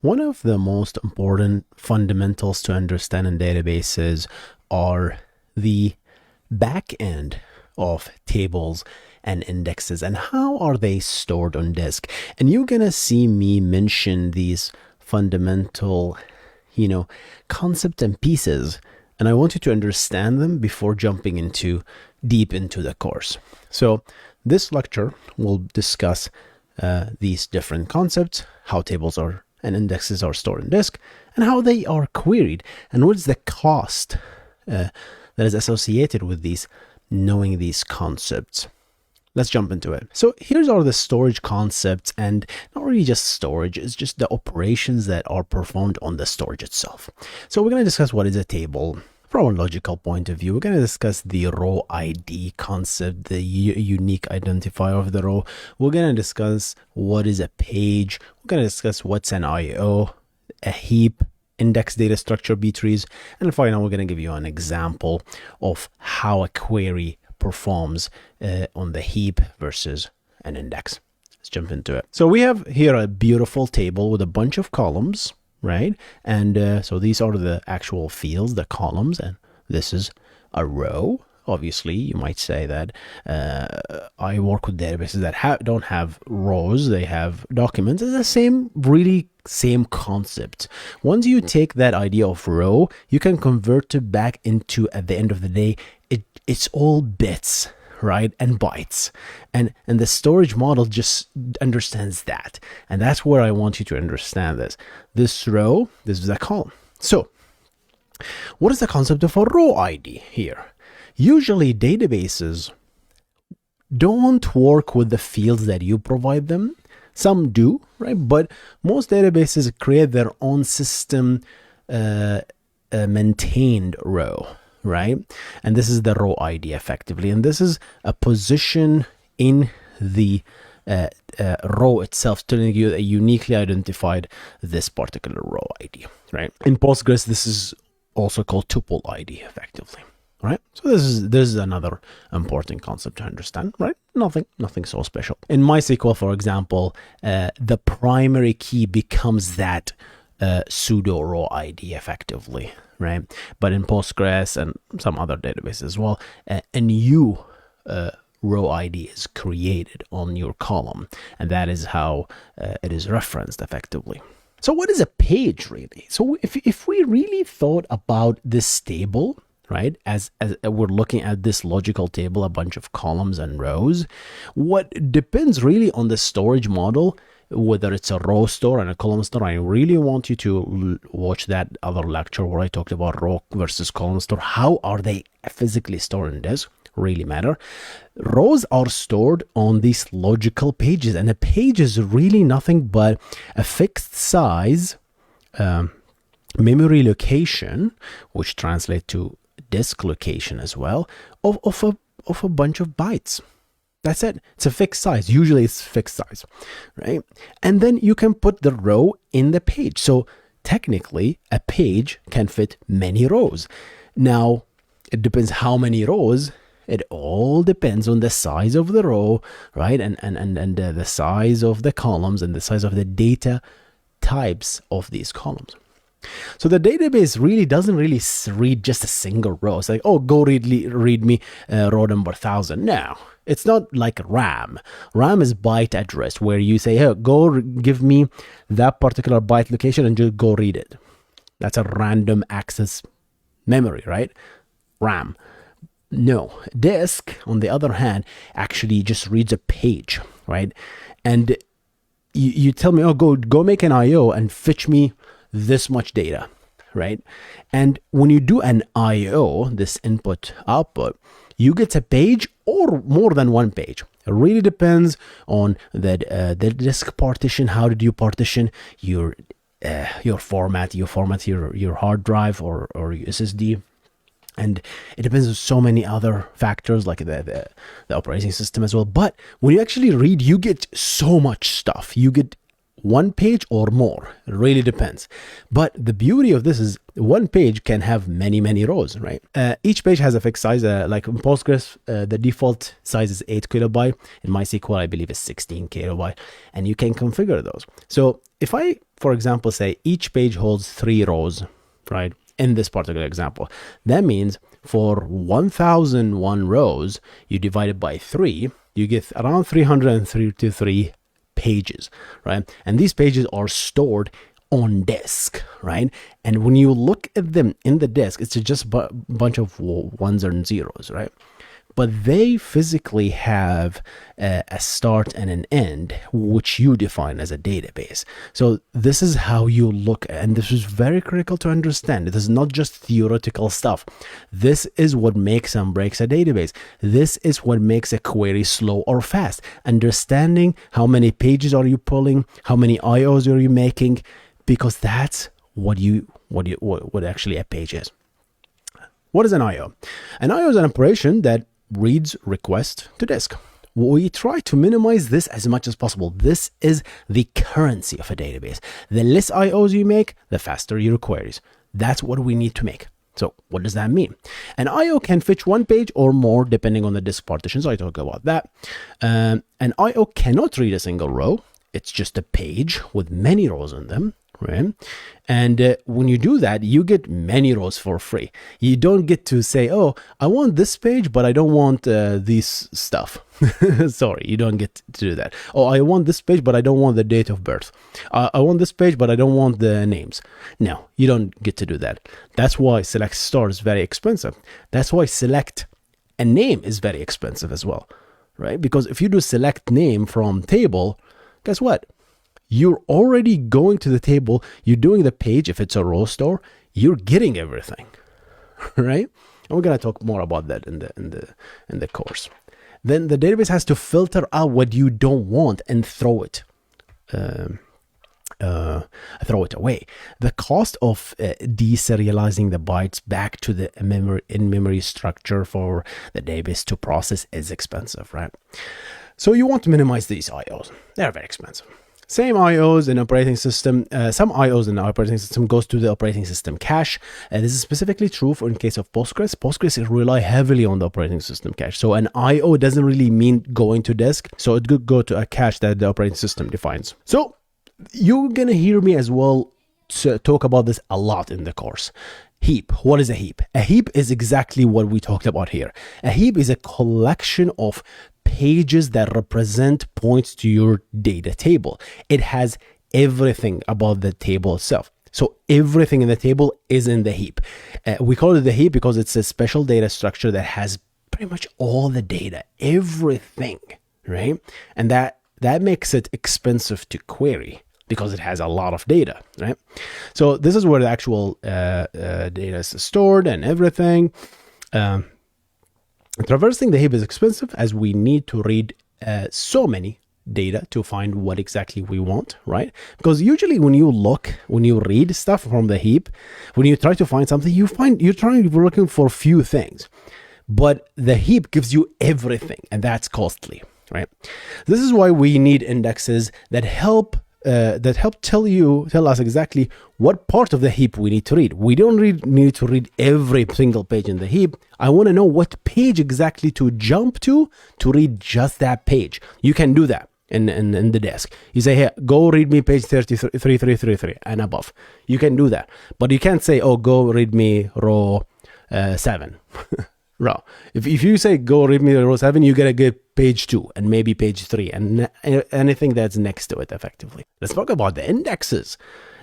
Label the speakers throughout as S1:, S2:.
S1: One of the most important fundamentals to understand in databases are the back end of tables and indexes and how are they stored on disk. And you're going to see me mention these fundamental, concepts and pieces. And I want you to understand them before jumping deep into the course. So this lecture will discuss these different concepts, how tables are and indexes are stored in disk, and how they are queried, and what's the cost that is associated with knowing these concepts. Let's jump into it. So here's all the storage concepts, and not really just storage, it's just the operations that are performed on the storage itself. So we're going to discuss what is a table. From a logical point of view, we're going to discuss the row ID concept, the unique identifier of the row. We're going to discuss what is a page. We're going to discuss what's an IO, a heap, index data structure, B trees, and finally, we're going to give you an example of how a query performs on the heap versus an index. Let's jump into it. So we have here a beautiful table with a bunch of columns, right? And so these are the actual fields, the columns, and this is a row. Obviously, you might say that I work with databases that don't have rows, they have documents. It's the same concept. Once you take that idea of row, you can convert it back into, at the end of the day, it's all bits, right, and bytes, and the storage model just understands that, and that's where I want you to understand this row, this is a column. So what is the concept of a row ID here? Usually databases don't work with the fields that you provide them. Some do, right? But most databases create their own system maintained row, right? And this is the row ID effectively. And this is a position in the row itself, telling you that uniquely identified this particular row ID, right? In Postgres, this is also called tuple ID effectively, right? So this is another important concept to understand, right? Nothing so special. In MySQL, for example, the primary key becomes that pseudo row ID effectively, right? But in Postgres and some other databases as well, a new row ID is created on your column, and that is how it is referenced effectively. So what is a page really? So if we really thought about this table, right, as we're looking at this logical table, a bunch of columns and rows, what depends really on the storage model, whether it's a row store and a column store. I really want you to watch that other lecture where I talked about row versus column store. How are they physically stored in disk? Really matter. Rows are stored on these logical pages, and a page is really nothing but a fixed size memory location, which translates to disk location as well, of a bunch of bytes. That's it. It's a fixed size. Usually it's fixed size, right? And then you can put the row in the page. So technically a page can fit many rows. Now it depends how many rows. It all depends on the size of the row, right? And the size of the columns and the size of the data types of these columns. So the database really doesn't read just a single row. It's like, oh, go read me row number 1000. No, it's not like RAM. RAM is byte address, where you say, hey, go give me that particular byte location and just go read it. That's a random access memory, right? RAM. No, disk, on the other hand, actually just reads a page, right? And you tell me, oh, go make an IO and fetch me this much data, right? And when you do an IO, this input output, you get a page or more than one page. It really depends on the disk partition. How did you partition your format? You format your hard drive or your SSD. And it depends on so many other factors like the operating system as well. But when you actually read, you get so much stuff. You get one page or more. It really depends. But the beauty of this is one page can have many rows, right? Each page has a fixed size. Like in Postgres, the default size is 8 kilobyte. In MySQL, I believe it's 16 kilobyte. And you can configure those. So if I for example, say each page holds 3 rows, right? In this particular example, that means for 1001 rows, you divide it by 3, you get around 333 pages, right? And these pages are stored on disk, right? And when you look at them in the disk, it's just a bunch of ones and zeros, right? But they physically have a start and an end, which you define as a database. So this is how you look, and this is very critical to understand. It is not just theoretical stuff. This is what makes and breaks a database. This is what makes a query slow or fast. Understanding how many pages are you pulling, how many IOs are you making, because that's what actually a page is. What is an IO? An IO is an operation that reads request to disk. We try to minimize this as much as possible. This is the currency of a database. The less IOs you make, the faster your queries. That's what we need to make. So what does that mean? An IO can fetch one page or more depending on the disk partitions. I talk about that. An IO cannot read a single row. It's just a page with many rows in them. Right? And when you do that, you get many rows for free. You don't get to say, oh, I want this page, but I don't want this stuff. Sorry, you don't get to do that. Oh, I want this page, but I don't want the date of birth. I want this page, but I don't want the names. No, you don't get to do that. That's why select star is very expensive. That's why select a name is very expensive as well, right? Because if you do select name from table, guess what? You're already going to the table, you're doing the page. If it's a row store, you're getting everything, right? And we're going to talk more about that in the course. Then the database has to filter out what you don't want and throw it away. The cost of deserializing the bytes back to the in-memory structure for the database to process is expensive, right? So you want to minimize these IOs. They're very expensive. Same IOs in operating system. Some IOs in the operating system goes to the operating system cache. This is specifically true for in case of Postgres. Postgres rely heavily on the operating system cache. So an IO doesn't really mean going to disk. So it could go to a cache that the operating system defines. So you're going to hear me as well talk about this a lot in the course. Heap. What is a heap? A heap is exactly what we talked about here. A heap is a collection of pages that represent points to your data table. It has everything about the table itself. So everything in the table is in the heap. We call it the heap because it's a special data structure that has pretty much all the data, everything, right? And that makes it expensive to query because it has a lot of data, right? So this is where the actual data is stored and everything. Traversing the heap is expensive as we need to read so many data to find what exactly we want, right? Because usually when you read stuff from the heap, when you try to find something, you're looking for a few things, but the heap gives you everything, and that's costly, right? This is why we need indexes that help tell us exactly what part of the heap we need to read. We don't need to read every single page in the heap. I want to know what page exactly to jump to read just that page. You can do that in the desk. You say, hey, go read me page 3333 and above. You can do that. But you can't say, oh, go read me row 7. Row. If you say go read me row 7, you gotta get page 2 and maybe page 3 and anything that's next to it effectively. Let's talk about the indexes.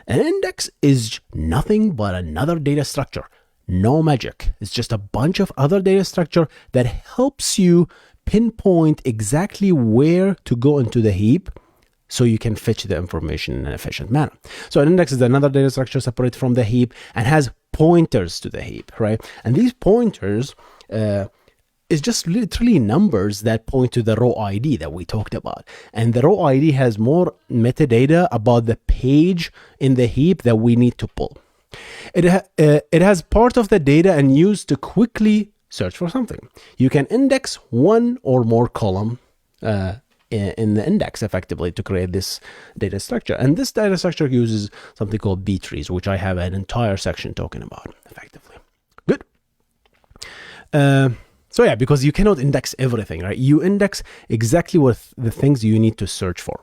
S1: An index is nothing but another data structure. No magic. It's just a bunch of other data structure that helps you pinpoint exactly where to go into the heap so you can fetch the information in an efficient manner. So an index is another data structure separate from the heap and has pointers to the heap, right? And these pointers is just literally numbers that point to the row ID that we talked about. And the row ID has more metadata about the page in the heap that we need to pull. It has part of the data and used to quickly search for something. You can index one or more column in the index effectively to create this data structure. And this data structure uses something called B trees, which I have an entire section talking about effectively. Good. So yeah, because you cannot index everything, right? You index exactly what the things you need to search for.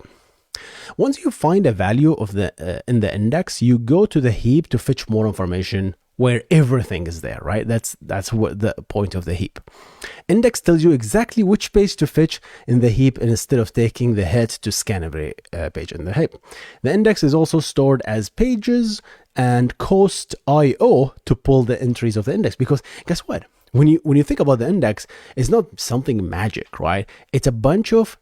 S1: Once you find a value of the in the index, you go to the heap to fetch more information where everything is there, right? That's what the point of the heap. Index tells you exactly which page to fetch in the heap instead of taking the hit to scan every page in the heap. The index is also stored as pages and cost IO to pull the entries of the index, because guess what? When you think about the index, it's not something magic, right? It's a bunch of,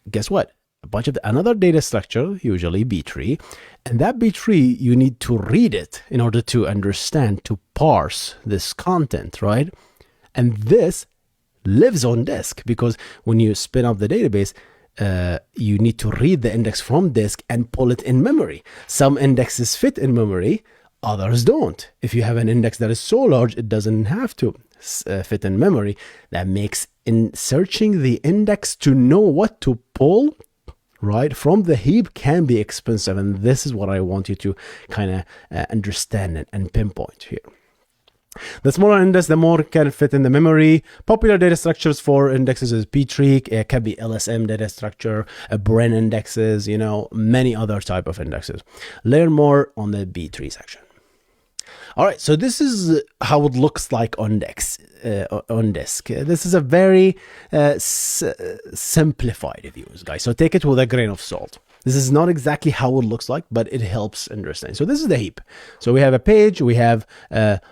S1: guess what? A bunch of another data structure, usually B tree, and that B tree, you need to read it in order to understand, to parse this content, right? And this lives on disk, because when you spin up the database, you need to read the index from disk and pull it in memory. Some indexes fit in memory, others don't. If you have an index that is so large, it doesn't have to fit in memory. That makes in searching the index to know what to pull right from the heap can be expensive, and this is what I want you to kind of understand and pinpoint here. The smaller index, the more can fit in the memory. Popular data structures for indexes is B-tree, it can be LSM data structure, Brin indexes, you know, many other type of indexes. Learn more on the B-tree section. All right, so this is how it looks like on disk. This is a very simplified view, guys. So take it with a grain of salt. This is not exactly how it looks like, but it helps understand. So this is the heap. So we have a page. We have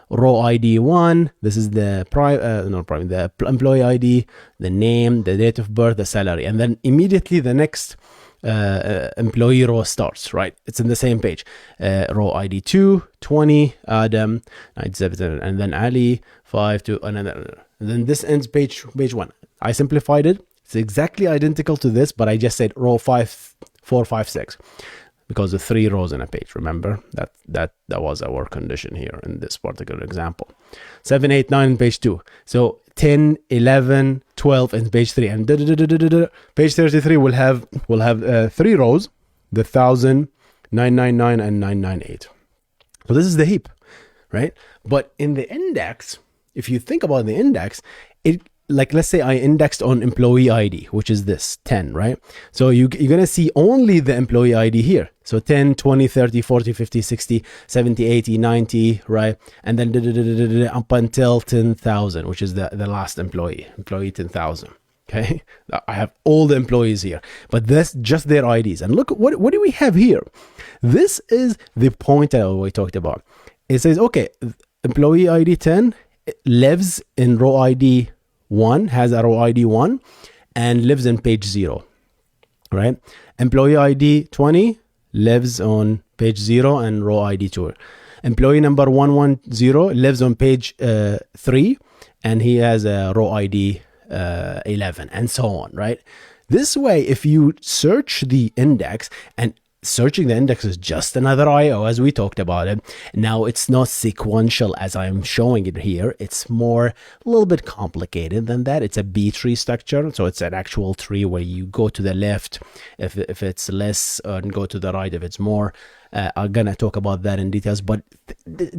S1: row ID 1. This is the the employee ID, the name, the date of birth, the salary, and then immediately the next employee row starts, right? It's in the same page. Row ID 2, 20, Adam, 97, and then Ali, 5, 2, and then this ends page 1. I simplified it. It's exactly identical to this, but I just said row 5, 4, 5, 6, because the 3 rows in a page. Remember that was our condition here in this particular example. 7, 8, 9 in page 2. So 10, 11, 12 in page 3, and page 33 will have 3 rows, the 1000, 999, and 998. So this is the heap, right? But in the index, if you think about the index, it, like, let's say I indexed on employee ID, which is this 10, right? So you're going to see only the employee ID here. So 10, 20, 30, 40, 50, 60, 70, 80, 90, right? And then up until 10,000, which is the last employee 10,000. Okay, I have all the employees here, but that's just their IDs. And look, what do we have here? This is the point that we talked about. It says, okay, employee ID 10 lives in row ID 1, has a row ID 1, and lives in page 0, right? Employee ID 20 lives on page 0 and row ID 2. Employee number 110 lives on page 3, and he has a row ID 11, and so on, right? This way, if you search the index, and searching the index is just another IO, as we talked about it. Now, it's not sequential as I'm showing it here. It's more a little bit complicated than that. It's a B tree structure, so it's an actual tree where you go to the left if it's less, and go to the right if it's more. I'm gonna talk about that in details, but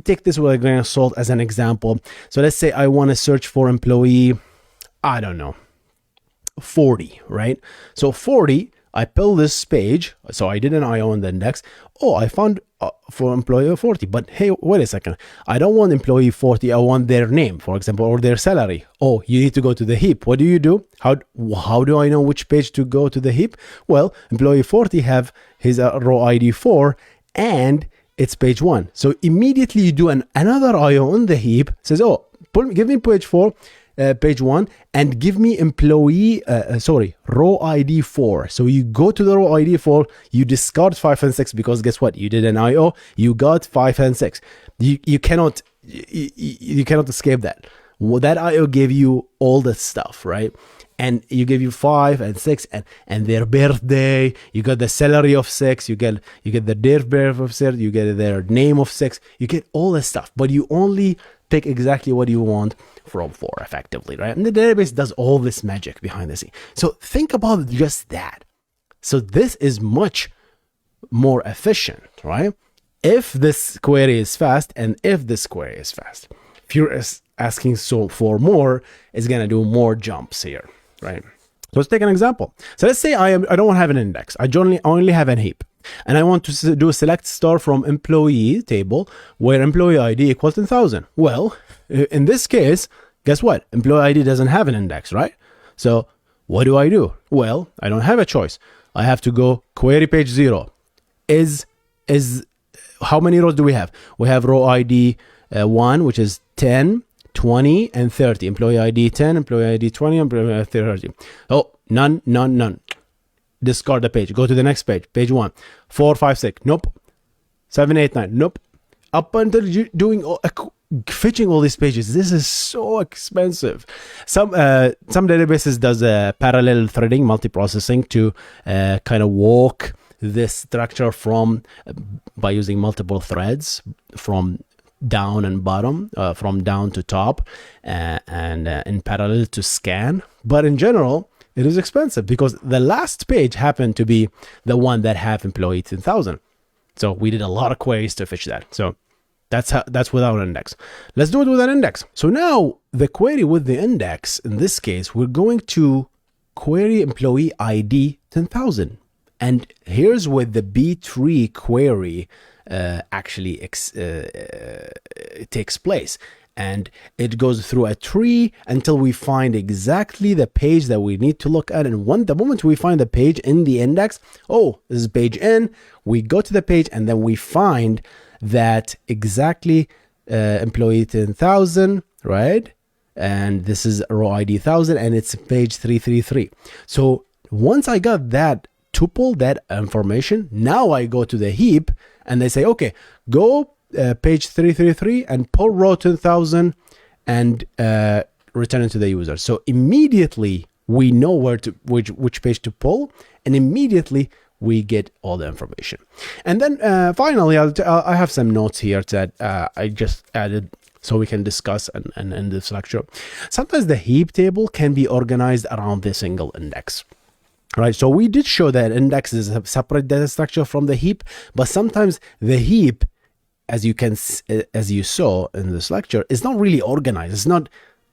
S1: take this with a grain of salt as an example. So let's say I want to search for employee, I don't know, 40, right? So 40, I pull this page, so I did an IO on the index. Oh, I found for employee 40, but hey, wait a second. I don't want employee 40, I want their name, for example, or their salary. Oh, you need to go to the heap. What do? How do I know which page to go to the heap? Well, employee 40 have his row ID 4, and it's page 1. So immediately you do another IO on the heap, says, oh, give me page 4, page 1, and give me row ID 4. So you go to the row ID 4, you discard 5 and 6, because guess what? You did an IO, you got 5 and 6. You cannot escape that. Well, that IO gave you all the stuff, right? And you give you 5 and 6 and their birthday. You got the salary of 6. You get the date of birth of 6. You get their name of 6. You get all the stuff, but you only pick exactly what you want from 4, effectively, right? And the database does all this magic behind the scene. So think about just that. So this is much more efficient, right? If this query is fast, and if this query is fast. If you're asking for more, it's gonna do more jumps here, right? So let's take an example. So let's say I don't have an index. I only have a heap. And I want to do a select star from employee table where employee ID equals 10,000. Well, in this case, guess what? Employee ID doesn't have an index, right? So what do? Well, I don't have a choice. I have to go query page 0. How many rows do we have? We have row ID 1, which is 10, 20, and 30. Employee ID 10, employee ID 20, employee ID 30. Oh, none. Discard the page. Go to the next page. Page 1. 4, 5, 6. Nope. 7, 8, 9. Nope. Up until you doing fetching all these pages. This is so expensive. Some databases does parallel threading, multiprocessing to kind of walk this structure from by using multiple threads from down and bottom, from down to top, and in parallel to scan. But in general, it is expensive because the last page happened to be the one that have employee 10,000. So we did a lot of queries to fetch that. So that's without an index. Let's do it with an index. So now the query with the index, in this case, we're going to query employee ID 10,000. And here's where the B-tree query actually takes place. And it goes through a tree until we find exactly the page that we need to look at. And the moment we find the page in the index, oh, this is page N, we go to the page and then we find that exactly employee 10,000, right? And this is row ID 1000 and it's page 333. So once I got that tuple, that information, now I go to the heap and they say, okay, go page 333 and pull row 10,000 and return it to the user. So immediately we know which page to pull, and immediately we get all the information. And then finally, I have some notes here that I just added so we can discuss and in this lecture. Sometimes the heap table can be organized around the single index. Right, so we did show that index is a separate data structure from the heap, but sometimes the heap, as you saw in this lecture, is not really organized. It's not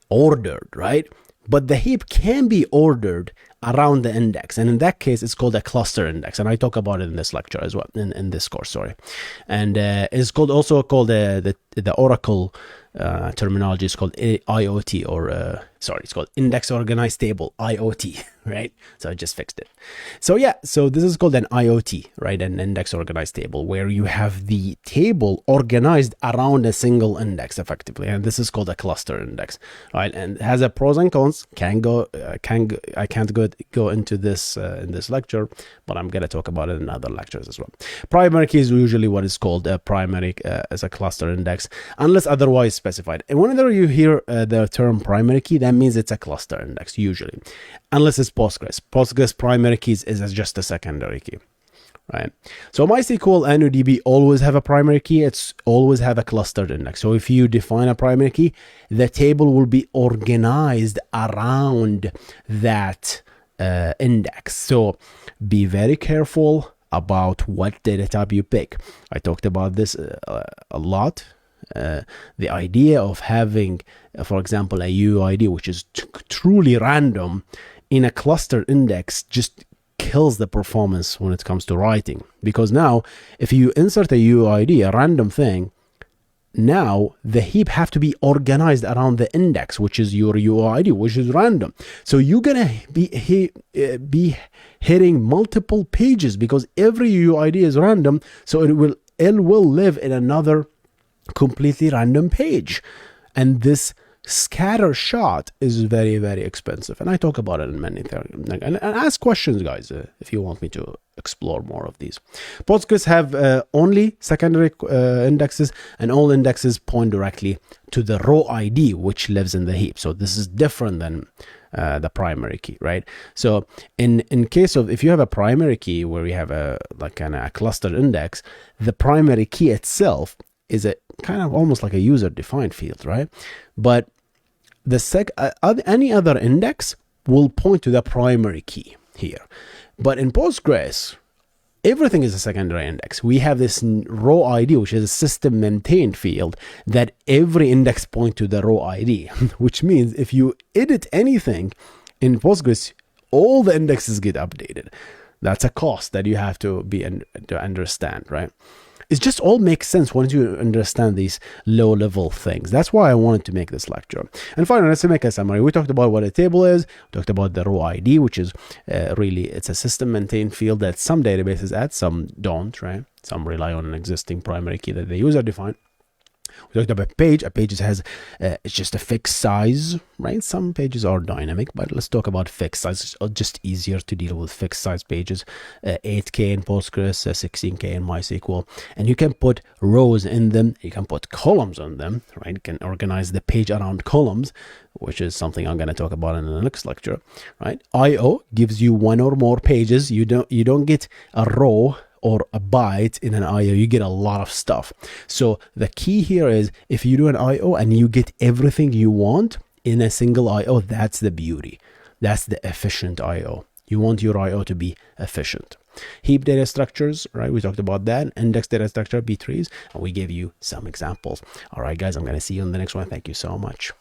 S1: ordered, right? But the heap can be ordered around the index, and in that case, it's called a cluster index. And I talk about it in this lecture as well, in this course, sorry. And it's also called the Oracle terminology is called IOT, or it's called Index Organized Table, IOT, right? So I just fixed it. So yeah, so this is called an IOT, right? An Index Organized Table, where you have the table organized around a single index effectively, and this is called a cluster index, right? And it has a pros and cons. I can't go into this in this lecture, but I'm gonna talk about it in other lectures as well. Primary key is usually what is called a primary as a cluster index, unless otherwise specified. And whenever you hear the term primary key, that means it's a cluster index usually, unless it's Postgres. Postgres primary keys is just a secondary key, right? So MySQL and InnoDB always have a primary key. It's always have a clustered index. So if you define a primary key, the table will be organized around that index. So be very careful about what data type you pick. I talked about this a lot. The idea of having, for example, a UUID, which is truly random, in a cluster index just kills the performance when it comes to writing. Because now, if you insert a UUID, a random thing, now the heap have to be organized around the index, which is your UUID, which is random. So you're gonna be hitting multiple pages because every UUID is random. So it will live in another completely random page, and this scatter shot is very, very expensive. And I talk about it in many things. And ask questions, guys, if you want me to explore more of these. Postgres have only secondary indexes, and all indexes point directly to the row ID, which lives in the heap. So this is different than the primary key, right? So in case of, if you have a primary key where you have a clustered index, the primary key itself is a kind of almost like a user defined field, right? But any other index will point to the primary key here. But in Postgres, everything is a secondary index. We have this row ID, which is a system maintained field, that every index point to the row ID, which means if you edit anything in Postgres, all the indexes get updated. That's a cost that you have to understand, right? It just all makes sense once you understand these low-level things. That's why I wanted to make this lecture. And finally, let's make a summary. We talked about what a table is. We talked about the row ID, which is really, it's a system-maintained field that some databases add, some don't, right? Some rely on an existing primary key that the user defined. We talked about page. A page has it's just a fixed size, right? Some pages are dynamic, but let's talk about fixed size. It's just easier to deal with fixed size pages. 8K in Postgres, 16K in MySQL, and you can put rows in them. You can put columns on them, right? You can organize the page around columns, which is something I'm going to talk about in the next lecture, right? IO gives you one or more pages. You don't get a row or a byte in an IO, you get a lot of stuff. So the key here is if you do an IO and you get everything you want in a single IO, that's the beauty. That's the efficient IO. You want your IO to be efficient. Heap data structures, right? We talked about that. Index data structure, B trees, and we gave you some examples. All right, guys, I'm going to see you in the next one. Thank you so much.